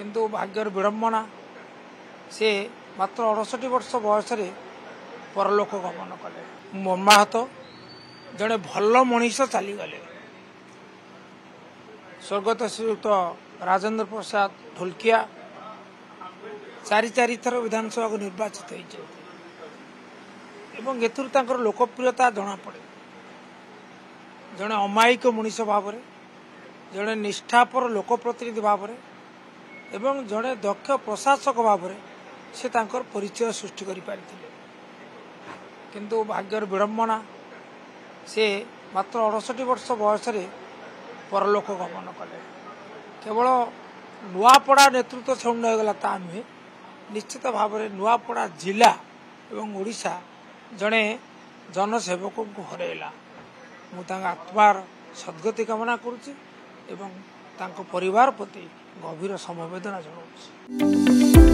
किंतु भाग्यर विडंबना से मात्र 68 वर्ष बयस परलोक गमन कले। मर्माहत जड़े भल मनीष चलीगले। स्वर्गत श्रीयुक्त राजेंद्र प्रसाद ढोलकिया चारि थर विधानसभा को निर्वाचित होकर लोकप्रियता जना पड़े। जड़े अमायिक मनीष भाव जड़े निष्ठापर लोकप्रतिनिधि भाव एवं जड़े दक्ष प्रशासक भाव से परिचय सृष्टि कर पारिथिले। किंतु भाग्यर विडंबना से मात्र 68 वर्ष बयस परलोक गमन कले। केवल नुआपड़ा नेतृत्व छंड होगला ता नुहे, निश्चित भाव में नुआपड़ा जिला एवं ओडिशा जड़े जनसेवक को हरैला। मुझे आत्मार सद्गति कामना करुच्ची एवं परिवार प्रति गभीर समवेदना जनाऊँ।